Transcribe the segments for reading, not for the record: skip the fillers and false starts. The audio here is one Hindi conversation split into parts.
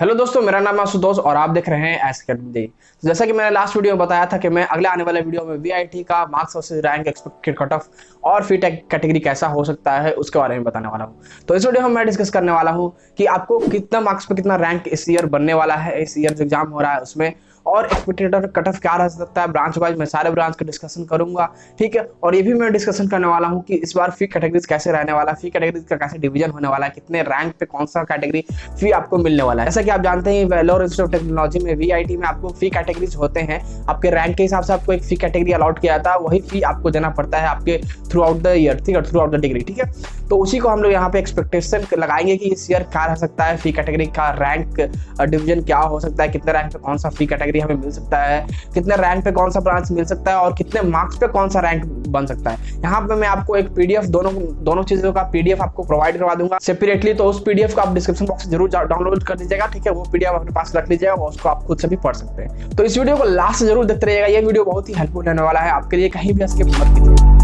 हेलो दोस्तों, मेरा नाम है आशुतोष और आप देख रहे हैं एस अकेडमी। तो जैसा कि मैंने लास्ट वीडियो में बताया था कि मैं अगले आने वाले वीडियो में वीआईटी का marks versus rank expected cut off और फी कैटेगरी कैसा हो सकता है उसके बारे में बताने वाला हूं। तो इस वीडियो में मैं डिस्कस करने वाला हूं कि आपको कितना मार्क्स पे कितना रैंक इस ईयर बनने वाला है, इस ईयर जो एग्जाम हो रहा है उसमें, और एक्सपेक्टेड कट ऑफ क्या रह सकता है ब्रांच वाइज। मैं सारे ब्रांच का डिस्कशन करूंगा, ठीक है। और ये भी मैं डिस्कशन करने वाला हूँ कि इस बार फी कैटेगरीज कैसे रहने वाला है, फी कैटेगरीज का कैसे डिवीजन होने वाला है, कितने रैंक पे कौन सा कैटेगरी फी आपको मिलने वाला है। जैसा कि आप जानते हैं वेलोर इंस्टीट्यूट ऑफ टेक्नोलॉजी में वीआईटी में आपको फी कैटेगरीज होते हैं। आपके रैंक के हिसाब से आपको एक फी कैटेगरी अलॉट किया जाता है, वही फी आपको देना पड़ता है आपके थ्रू आउट द ईयर, ठीक है, थ्रू आउट द डिग्री, ठीक है। तो उसी को हम लोग यहाँ पे एक्सपेक्टेशन लगाएंगे कि इस ईयर क्या रह सकता है, फी कैटेगरी का रैंक डिवीजन क्या हो सकता है, कितने रैंक पे कौन सा फी कैटेगरी हमें मिल सकता है, कितने रैंक पे कौन सा ब्रांच मिल सकता है और कितने मार्क्स पे कौन सा रैंक बन सकता है। यहाँ पे मैं आपको एक पीडीएफ दोनों चीजों का पीडीएफ आपको प्रोवाइड करवा दूंगा सेपरेटली। तो उस पीडीएफ को आप डिस्क्रिप्शन बॉक्स जरूर डाउनलोड कर लीजिएगा, ठीक है। वो पीडीएफ अपने पास रख लीजिएगा और उसको आप खुद से भी पढ़ सकते हैं। तो इस वीडियो को लास्ट जरूर देखते रहिएगा, ये वीडियो बहुत ही हेल्पफुल रहने वाला है आपके लिए, कहीं भी स्किप मत कीजिए।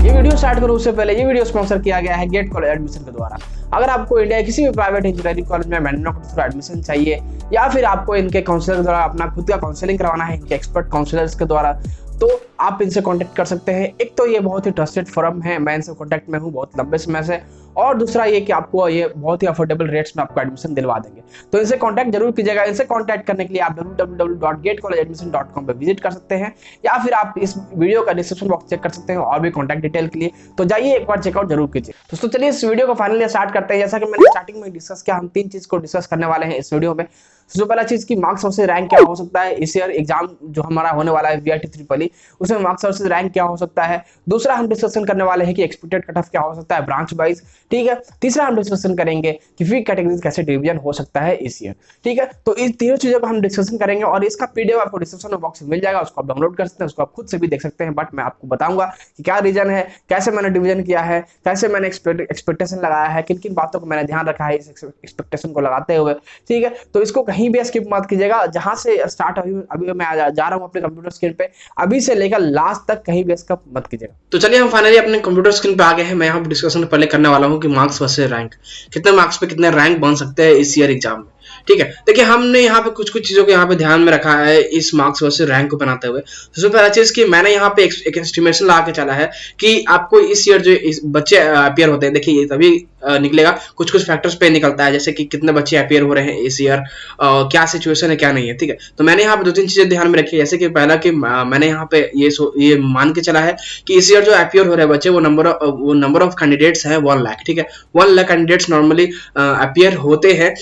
ये वीडियो स्टार्ट करूं उससे पहले ये वीडियो स्पॉन्सर किया गया है गेट कॉलेज एडमिशन के द्वारा। अगर आपको इंडिया के किसी भी प्राइवेट इंजीनियरिंग कॉलेज में मैनेजमेंट एडमिशन चाहिए या फिर आपको इनके काउंसलर के द्वारा अपना खुद का काउंसलिंग करवाना है, इनके एक्सपर्ट काउंसलर्स के द्वारा, तो आप इनसे कांटेक्ट कर सकते हैं। एक तो ये बहुत ही ट्रस्टेड फर्म है, मैं इनसे कांटेक्ट में हूँ बहुत लंबे समय से, और दूसरा ये कि आपको ये बहुत ही अफोर्डेबल रेट्स में आपको एडमिशन दिलवा देंगे। तो इनसे कांटेक्ट जरूर कीजिएगा। इनसे कांटेक्ट करने के लिए आप www.gatecollegeadmission.com पे विजिट कर सकते हैं या फिर आप इस वीडियो का डिस्क्रिप्शन बॉक्स चेक कर सकते हैं और भी कांटेक्ट डिटेल के लिए। तो जाइए एक बार चेकआउट जरूर कीजिए। दोस्तों चलिए इस वीडियो को फाइनली स्टार्ट करते हैं। जैसा कि मैंने स्टार्टिंग में डिस्कस किया, हम 3 चीज को डिस्कस करने वाले हैं इस वीडियो में। सबसे पहला चीज की मार्क्स वर्सेस रैंक क्या हो सकता है इस ईयर एग्जाम जो हमारा होने वाला है वीआईटी ट्रिपल ई, उसमें मार्क्स वर्सेस रैंक क्या हो सकता है। दूसरा हम डिस्कशन करने वाले हैं कि एक्सपेक्टेड कट ऑफ क्या हो सकता है ब्रांच वाइज, ठीक है। तीसरा हम डिस्कशन करेंगे कि फी कैटेगरीज कैसे डिवीजन हो सकता है इस ईयर, ठीक है। तो इन तीनों चीजों को हम डिस्कशन करेंगे और इसका पीडीएफ आपको डिस्क्रिप्शन बॉक्स में मिल जाएगा, उसको आप डाउनलोड कर सकते हैं, उसको आप खुद से भी देख सकते हैं। बट मैं आपको बताऊंगा कि क्या रीजन है, कैसे मैंने डिवीजन किया है, कैसे मैंने एक्सपेक्टेशन लगाया है, किन किन बातों को मैंने ध्यान रखा है इस एक्सपेक्टेशन को लगाते हुए, ठीक है। तो इसको कहीं भी स्किप मत कीजिएगा। जहां से स्टार्ट अभी मैं जा रहा हूं अपने कंप्यूटर स्क्रीन पे, अभी से लेकर लास्ट तक कहीं भी स्किप मत कीजिएगा। तो चलिए हम फाइनली अपने कंप्यूटर स्क्रीन पे आ गए हैं। मैं यहाँ डिस्कशन पहले करने वाला हूँ कि मार्क्स वर्सेस रैंक, कितने मार्क्स पे कितने रैंक बन सकते हैं इस ईयर एग्जाम में, ठीक है। देखिए हमने यहाँ पे कुछ चीजों को यहाँ पे ध्यान में रखा है इस मार्क्स वर्सेस रैंक को बनाते हुए। सबसे पहला चीज कि मैंने यहाँ पे एक एस्टिमेशन लगा के चला है कि आपको इस ईयर जो बच्चे अपियर होते हैं, देखिए ये तभी निकलेगा, कुछ फैक्टर्स पे निकलता है, जैसे कि कितने बच्चे अपियर हो रहे हैं इस ईयर, क्या सिचुएशन है क्या नहीं है, ठीक है। तो मैंने यहाँ पे 2-3 चीजें ध्यान में रखी है। जैसे कि पहला कि मैंने यहाँ पे ये मान के चला है कि इस ईयर जो अपियर हो रहे हैं बच्चे, वो नंबर ऑफ कैंडिडेट्स है 1 लाख, ठीक है। 1 लाख कैंडिडेट्स नॉर्मली अपियर होते हैं,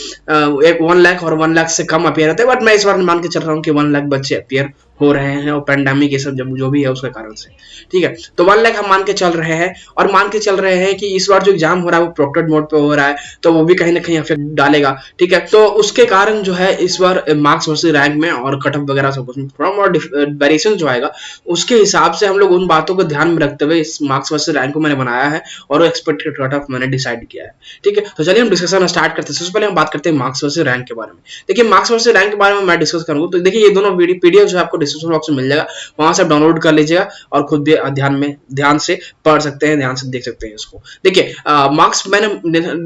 1 लाख और 1 लाख से कम अपियर होते हैं, बट मैं इस बार मान के चल रहा हूँ कि 1 लाख बच्चे अपियर हो रहे हैं और पेंडेमिक ये सब जो भी है उसके कारण से, ठीक है। तो 1 लाख हम मान के चल रहे हैं और मान के चल रहे हैं कि इस बार जो एग्जाम हो रहा है वो प्रोक्टेड मोड पे हो रहा है, तो वो भी कहीं ना कहीं इफेक्ट डालेगा, ठीक है। तो उसके कारण जो है इस बार मार्क्स वर्सेस रैंक में और कट ऑफ वगैरह सब कुछ थोड़ा मोड़ा वेरिएशन जो आएगा, उसके हिसाब से हम लोग उन बातों को ध्यान में रखते हुए इस मार्क्स वर्सेस रैंक को मैंने बनाया है और एक्सपेक्टेड कट ऑफ मैंने डिसाइड किया है, ठीक है। तो चलिए हम डिस्कशन स्टार्ट करते हैं। सबसे पहले हम बात करते हैं मार्क्स वर्सेस रैंक के बारे में। देखिए मार्क्स वर्सेस रैंक के बारे में मैं डिस्कस करूंगा, तो देखिए ये दोनों पीडीएफ जो आपको डिस्क्रिप्शन बॉक्स में मिल जाएगा, वहां से आप डाउनलोड कर लीजिएगा और खुद भी ध्यान से पढ़ सकते हैं, ध्यान से देख सकते हैं इसको। देखिए मार्क्स मैंने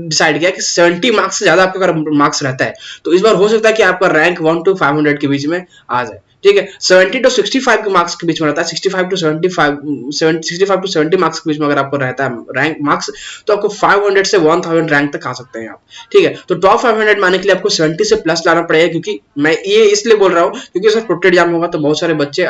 डिसाइड किया कि 70 मार्क्स से ज्यादा आपका अगर मार्क्स रहता है तो इस बार हो सकता है कि आपका रैंक 1 to 500 के बीच में आ जाए, ठीक है। 70 to 65 के मार्क्स के बीच में रहता है, 65 to 70 मार्क्स के बीच में अगर आपको रहता है रैंक मार्क्स, तो आपको 500 से 1000 रैंक तक आ सकते हैं आप, ठीक है। तो टॉप 500 माने के लिए आपको 70 से प्लस लाना पड़ेगा, क्योंकि मैं ये इसलिए बोल रहा हूँ क्योंकि सर प्रोटेक्टेड एग्जाम होगा तो बहुत सारे बच्चे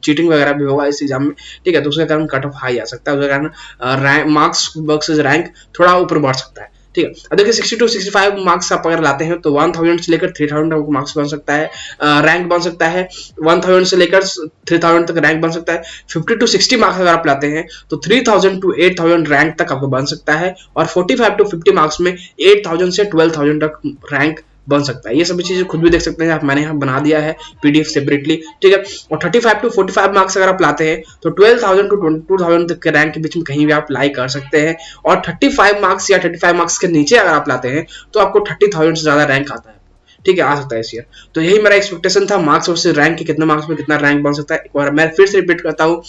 चीटिंग वगैरह भी होगा इस एग्जाम में, ठीक है। तो उसके कारण कट ऑफ हाई आ सकता है, उसके कारण मार्क्स वर्सेस रैंक थोड़ा ऊपर बढ़ सकता है, ठीक है। अब देखिए 60 to 65 मार्क्स आप अगर लाते हैं तो 1000 से लेकर 3000 तक मार्क्स बन सकता है, रैंक बन सकता है। 1000 से लेकर 3000 तक रैंक बन सकता है। 50 to 60 मार्क्स अगर आप लाते हैं तो 3000 to 8000 रैंक तक आपको बन सकता है, और 45 to 50 मार्क्स में 8000 से 12000 तक रैंक बन सकता है। ये सभी चीजें खुद भी देख सकते हैं आप, मैंने यहाँ बना दिया है पीडीएफ सेपरेटली, ठीक है। और 35 to 45 मार्क्स अगर आप लाते हैं तो 12000 to 22000 तक के रैंक के बीच में कहीं भी आप अप्लाई कर सकते हैं, और 35 मार्क्स या 35 मार्क्स के नीचे अगर आप लाते हैं तो आपको 30,000 से ज्यादा रैंक आता है, ठीक है, आ सकता है इस ईयर। तो यही मेरा एक्सपेक्टेशन था मार्क्स वर्सेस रैंक के, कितना मार्क्स में कितना रैंक बन सकता है। एक बार मैं फिर से रिपीट करता हूँ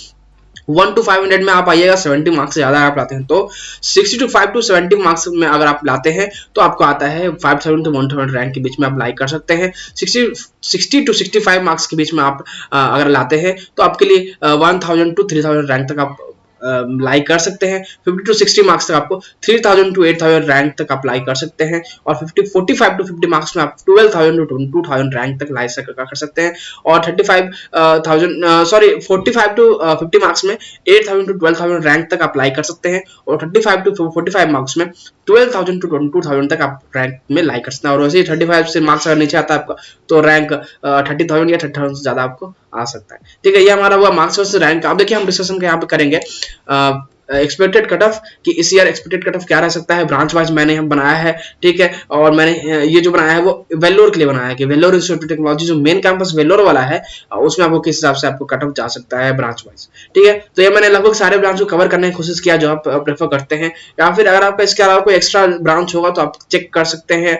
1 to 500 में आप आइएगा, 70 मार्क्स से ज़्यादा आप लाते हैं तो 65 to 70 मार्क्स में अगर आप लाते हैं तो आपको आता है 5000 to 1000 रैंक के बीच में आप लाइक कर सकते हैं। 60 to 65 मार्क्स के बीच में आप अगर लाते हैं तो आपके लिए 1000 to 3000 रैंक तक आप लाइक कर सकते हैं। 50 to 60 मार्क्स तक आपको 3000 to 8000 रैंक तक आप लाइक कर सकते हैं, और 45 to 50 मार्क्स में आप 12000 to 22,000 रैंक तक लाइक कर सकते हैं, और 45 to 50 मार्क्स में 8000 to 12,000 रैंक तक आप लाइक कर सकते हैं, और 35 to 45 मार्क्स में 12,000 to 22,000 तक आप रैंक में लाइक कर सकते हैं। और वैसे ही 35 से मार्क्स अगर नीचे आता है आपका तो रैंक 30,000 या 30,000 से ज्यादा आपको आ सकता है। ठीक है, ये हमारा हुआ मार्क्स वर्सेस रैंक। अब देखिए हम डिस्कशन यहाँ पे करेंगे एक्सपेक्टेड कट ऑफ कि इस ईयर एक्सपेक्टेड कट ऑफ क्या रह सकता है। ब्रांच वाइज मैंने हम बनाया है, ठीक है, और मैंने ये जो बनाया है वो वेल्लोर के लिए बनाया है कि वेल्लोर इंस्टीट्यूट ऑफ टेक्नोलॉजी जो मेन कैंपस वेल्लोर वाला है उसमें आपको किस हिसाब से आपको कट ऑफ जा सकता है ब्रांच वाइज। ठीक है, तो ये मैंने लगभग सारे ब्रांच को कवर करने की कोशिश किया जो आप प्रेफर करते हैं, या फिर अगर आपका इसके अलावा कोई एक्स्ट्रा ब्रांच होगा तो आप चेक कर सकते हैं,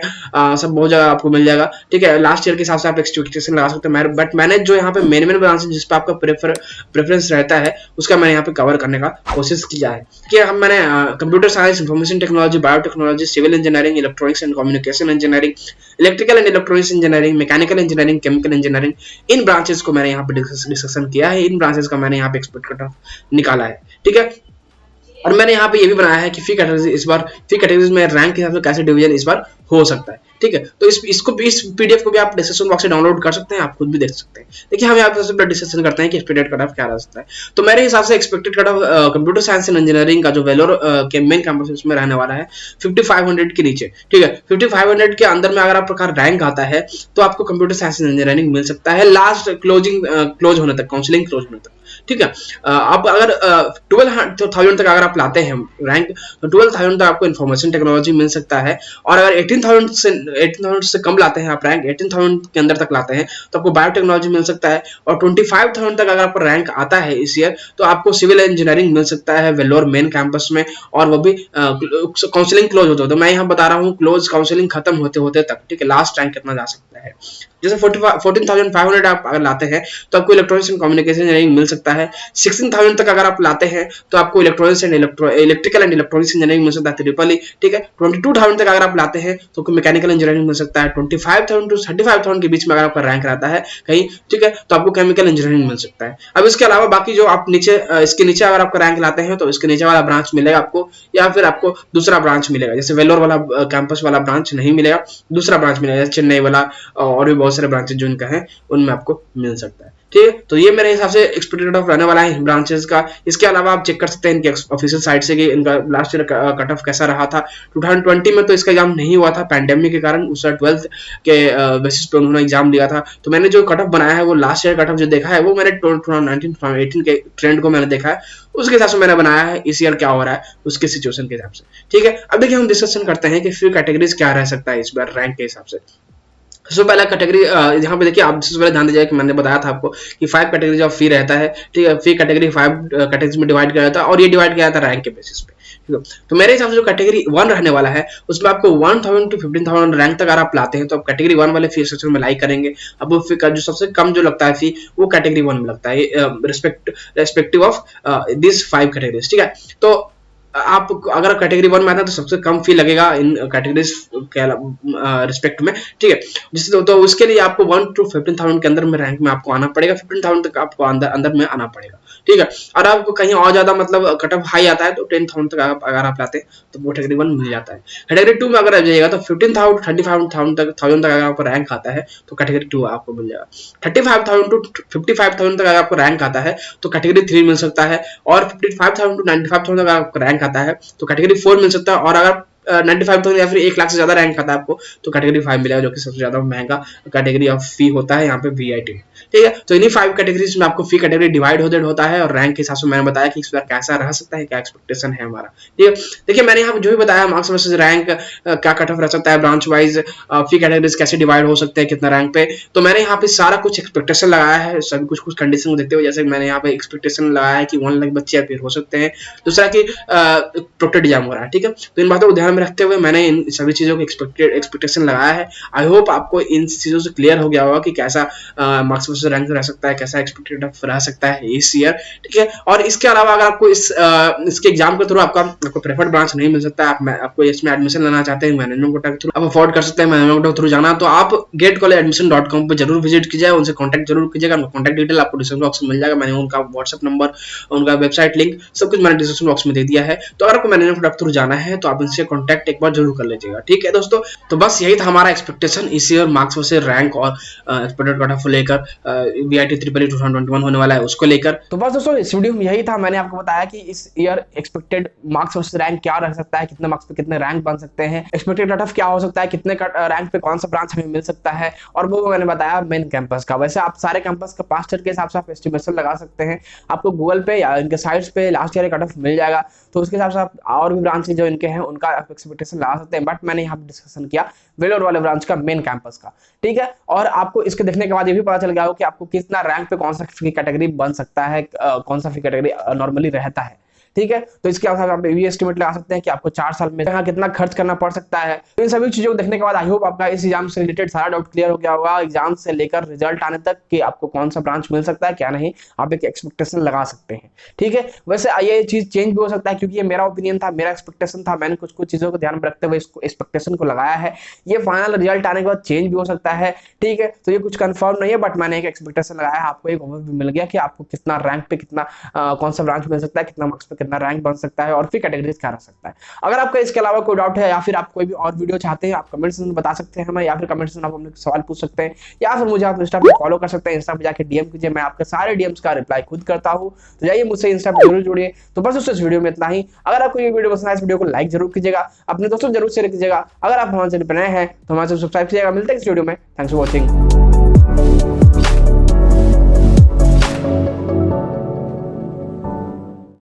सब बहुत जगह आपको मिल जाएगा। ठीक है, लास्ट ईयर के हिसाब से आप एक्सपेक्टेशन लगा सकते हैं, बट मैंने जो यहाँ पे मेन ब्रांच जिस पे आपका प्रेफरेंस रहता है उसका मैंने यहाँ पे कवर करने का कोशिश किया है कि मैंने computer science, information technology, biotechnology, civil engineering, electronics and communication engineering, electrical and electronics engineering, mechanical engineering, chemical engineering, इन ब्रांचेस को मैंने यहाँ पे डिस्कशन किया है। इन ब्रांचेस का मैंने यहाँ पे एक्सपेक्ट कट ऑफ निकाला है। ठीक है, और मैंने यहाँ पे ये भी बनाया है कि फी कैटेगरी इस बार फी कैटेगरीज में रैंक के हिसाब से कैसे डिवीजन इस बार हो सकता है। ठीक है, तो इस पीडीएफ को भी आप डिस्क्रिप्शन बॉक्स से डाउनलोड कर सकते हैं, आप खुद भी देख सकते हैं। देखिए हम यहाँ पे सबसे पहले डिस्कशन करते हैं कि एक्सपेक्टेड कट ऑफ क्या रह सकता है। तो मेरे हिसाब से expected cut off computer science and engineering का जो वेलोर के मेन कैंपस उसमें रहने वाला है 5500 के नीचे। ठीक है, 5500 के अंदर में अगर आप प्रकार रैंक आता है तो आपको कंप्यूटर साइंस एंड इंजीनियरिंग मिल सकता है लास्ट क्लोज होने तक, काउंसलिंग क्लोज होने तक। ठीक है, आप अगर 12,000 तक अगर आप लाते हैं रैंक तो 12,000 तक आपको इन्फॉर्मेशन टेक्नोलॉजी मिल सकता है, और अगर 18,000 से कम लाते हैं आप रैंक, 18,000 के अंदर तक लाते हैं तो आपको बायोटेक्नोलॉजी मिल सकता है, और 25,000 तक अगर आपको रैंक आता है इस ईयर तो आपको सिविल इंजीनियरिंग मिल सकता है वेल्लोर मेन कैंपस में, और वो भी काउंसलिंग क्लोज होते होते। मैं यहाँ बता रहा हूँ क्लोज काउंसलिंग खत्म होते होते तक। ठीक है, लास्ट रैंक कितना जा सकता है, जैसे 14,500 आप अगर लाते हैं तो आपको इलेक्ट्रॉनिक्स एंड कम्युनिकेशन इंजीनियरिंग मिल सकता है। 16,000 तक अगर आप लाते हैं तो आपको electronics and electrical and electronics engineering मिल सकता है ट्रिपल ई। ठीक है, 22,000 तक अगर आप लाते हैं तो आपको मैकेनिकल इंजीनियरिंग मिल सकता है। 25,000 to 35,000 के बीच में अगर आपका रैंक रहता है कहीं, ठीक है, तो आपको केमिकल इंजीनियरिंग मिल सकता है। अब इसके अलावा बाकी जो आप नीचे इसके नीचे अगर आपका रैंक लाते हैं तो इसके नीचे वाला ब्रांच मिलेगा आपको, या फिर आपको दूसरा ब्रांच मिलेगा, जैसे वेल्लोर वाला कैंपस वाला ब्रांच नहीं मिलेगा, दूसरा ब्रांच मिलेगा, चेन्नई वाला और भी बहुत सारे ब्रांचेस जो इनका है उनमें आपको मिल सकता है। ठीक है, तो ये मेरे हिसाब से एक्सपेक्टेड ऑफ रहने वाला है ब्रांचेस का। इसके अलावा आप चेक कर सकते हैं इनके ऑफिशियल साइट से कि इनका लास्ट ईयर कट ऑफ कैसा रहा था। 2020 में तो इसका एग्जाम नहीं हुआ था पैंडेमिक के कारण, उस 12th के बेसिस पे उन्होंने एग्जाम लिया था। तो मैंने जो कट ऑफ बनाया है वो लास्ट ईयर कट ऑफ जो देखा है वो मैंने 2019-2018 के ट्रेंड को मैंने देखा है, उसके हिसाब से मैंने बनाया है इस ईयर क्या हो रहा है उसके सिचुएशन के हिसाब से। ठीक है, अब देखिए हम डिस्कशन करते हैं कि फिर कैटेगरीज क्या रह सकता है इस बार रैंक के हिसाब से। सबसे पहला कैटेगरी यहाँ पे देखिए आप सबसे पहले ध्यान दीजिए कि मैंने बताया था आपको कि 5 कैटेगरीज ऑफ फी रहता है। ठीक है, फी कैटेगरी 5 कैटेगरीज में डिवाइड किया जाता है, और ये डिवाइड किया जाता है रैंक के बेसिस पे। ठीक है, तो मेरे हिसाब से जो कैटेगरी 1 रहने वाला है उसमें आपको 1,000 to 15,000 रैंक तक अगर आप लाते हैं तो आप कैटेगरी 1 वाले फी स्ट्रक्चर में लाइक करेंगे। अब वो फी का जो सबसे कम जो लगता है फी वो कैटेगरी 1 में लगता है रिस्पेक्टिव ऑफ दिस 5 कैटेगरीज। ठीक है, तो आप अगर कैटेगरी 1 में आता है तो सबसे कम फी लगेगा इन कैटेगरीज के रिस्पेक्ट में। ठीक है, जिससे तो उसके लिए आपको 1 to 15,000 के अंदर में रैंक में आपको आना पड़ेगा, 15,000 तक आपको अंदर में आना पड़ेगा। ठीक है, और आपको कहीं और ज्यादा मतलब कट ऑफ हाई आता है तो 10,000 तक अगर आप लाते हैं तो वो कैटेगरी 1 मिल जाता है। कैटेगरी 2 में अगर आ जाइएगा तो 15,000 to 35,000 तक अगर आपको रैंक आता है तो कैटेगरी 2 आपको मिल जाएगा। 35,000 to 55,000 तक अगर आपको रैंक आता है तो कैटेगरी 3 मिल सकता है, और 55,000 to 95,000 अगर आपको रैंक आता है तो कैटेगरी 4 मिल सकता है, और अगर 95,000 या फिर 1 लाख से ज्यादा रैंक आता है आपको तो कैटेगरी 5 मिलेगा, जो कि सबसे ज्यादा महंगा कैटेगरी ऑफ फी होता है यहाँ पे वीआईटी। ठीक है, तो इन्हीं 5 कैटेगरीज में आपको फी कैटेगरी डिवाइड होता है, और रैंक के हिसाब से मैंने बताया कि इस बार कैसा रह सकता है, क्या एक्सपेक्टेशन है हमारा। ठीक है, देखिए मैंने यहाँ पे जो भी बताया मार्क्स वर्सेस रैंक क्या कट ऑफ रह सकता है, ब्रांच वाइज फी कैटेगरीज कैसे डिवाइड हो सकते हैं कितना रैंक पे, तो मैंने यहाँ पे सारा कुछ एक्सपेक्टेशन लगाया है सभी कुछ कंडीशन को देखते हुए। जैसे मैंने यहाँ पे एक्सपेक्टेशन लगाया है कि 1 लाख बच्चे अपियर हो सकते हैं, दूसरा कि प्रोटेक्ट एग्जाम हो रहा है। ठीक है, तो इन बातों को ध्यान में रखते हुए मैंने इन सभी चीजों को एक्सपेक्टेशन लगाया है। आई होप आपको इन चीजों से क्लियर हो गया होगा कि कैसा मार्क्स वर्सेस प्रोसेसर रैंक रह सकता है, कैसा एक्सपेक्टेड रह सकता है इस ईयर, ठीक है। और इसके अलावा अगर आपको इसके एग्जाम के थ्रू आपको प्रेफर्ड ब्रांच नहीं मिल सकता, आपको इसमें एडमिशन लेना चाहते हैं मैनेजमेंट कोटा के थ्रू, आप अफोर्ड कर सकते हैं मैनेजमेंट कोटा के थ्रू जाना, तो आप getcollegeadmission.com पे जरूर विजिट कीजिए, उनसे कॉन्टैक्ट जरूर कीजिएगा। उनका कॉन्टैक्ट डिटेल आपको डिस्क्रिप्शन बॉक्स में मिल जाएगा, मैंने उनका व्हाट्सएप नंबर, उनका वेबसाइट लिंक सब कुछ मैंने डिस्क्रिप्शन बॉक्स में दे दिया है। तो अगर आपको मैनेजमेंट कोटा के थ्रू जाना है तो आप इनसे कॉन्टैक्ट एक बार जरूर कर लीजिएगा, ठीक है दोस्तों। तो बस यही था हमारा एक्सपेक्टेशन इस ईयर मार्क्स वर्सेस रैंक और एक्सपेक्टेड कट ऑफ लेकर VIT ट्रिपल 2021 होने वाला है उसको लेकर। तो बस दोस्तों इस वीडियो में यही था, मैंने आपको बताया कि इस year expected marks versus rank क्या रह सकता है, कितने मार्क्स पे कितने रैंक बन सकते हैं, एक्सपेक्टेड कट ऑफ क्या हो सकता है, कितने रैंक पे कौन सा ब्रांच हमें मिल सकता है, और वो मैंने बताया मेन कैंपस का। वैसे आप सारे कैंपस का पास्ट ईयर के हिसाब से आप एस्टिमेशन लगा सकते हैं, आपको गूगल पे या इनके साइट्स पे लास्ट ईयर कट ऑफ मिल जाएगा, तो उसके हिसाब से आप और भी ब्रांचेस जो इनके हैं उनका आप एक्सपेक्टेशन लगा सकते हैं। बट मैंने यहाँ पे डिस्कशन किया वेलोर वाले ब्रांच का, मेन कैंपस का, ठीक है। और आपको इसके देखने के बाद ये भी पता चल गया हो कि आपको कितना रैंक पे कौन सा फी कैटेगरी बन सकता है, कौन सा फी कैटेगरी नॉर्मली रहता है, ठीक है। तो इसके हिसाब से आप ये एस्टिमेट लगा सकते हैं कि आपको 4 साल में कितना खर्च करना पड़ सकता है। तो इन सभी चीजों को देखने के बाद आई होप आपका इस एग्जाम से रिलेटेड सारा डाउट क्लियर हो गया होगा, एग्जाम से लेकर रिजल्ट आने तक कि आपको कौन सा ब्रांच मिल सकता है क्या नहीं, आप एक एक्सपेक्टेशन लगा सकते हैं, ठीक है। वैसे ये चीज चेंज भी हो सकता है क्योंकि ये मेरा ओपिनियन था, मेरा एक्सपेक्टेशन था, मैंने कुछ कुछ चीजों को ध्यान में रखते हुए इसको एक्सपेक्टेशन को लगाया है। ये फाइनल रिजल्ट आने के बाद चेंज भी हो सकता है, ठीक है। तो ये कुछ कंफर्म नहीं है, बट मैंने एक एक्सपेक्टेशन लगाया है, आपको एक ओवरव्यू मिल गया कि आपको कितना रैंक पे कितना कौन सा ब्रांच मिल सकता है, कितना मार्क्स पे कितना रैंक बन सकता है और फिर कैटेगरीज क्या रह सकता है। अगर आपका इसके अलावा कोई डाउट है या फिर आप कोई भी और वीडियो चाहते हैं, आप कमेंट्स में बता सकते हैं हमें, या फिर कमेंट्स में आप अपने सवाल पूछ सकते हैं, या फिर मुझे आप इंस्टा पे फॉलो कर सकते हैं, इंस्टा पे जाकर डीएम कीजिए, मैं आपके सारे डीएम्स का रिप्लाई खुद करता हूं। तो जाइए मुझसे इंस्टा पे जरूर जुड़िए। तो बस दोस्तों इस वीडियो में इतना ही। अगर आपको ये वीडियो पसंद आए, इस वीडियो को लाइक जरूर कीजिएगा, अपने दोस्तों जरूर शेयर कीजिएगा। अगर आप हमारे चैनल पर नए हैं तो हमारे चैनल सब्सक्राइब कीजिएगा। मिलते हैं इस वीडियो में, थैंक्स फॉर वॉचिंग।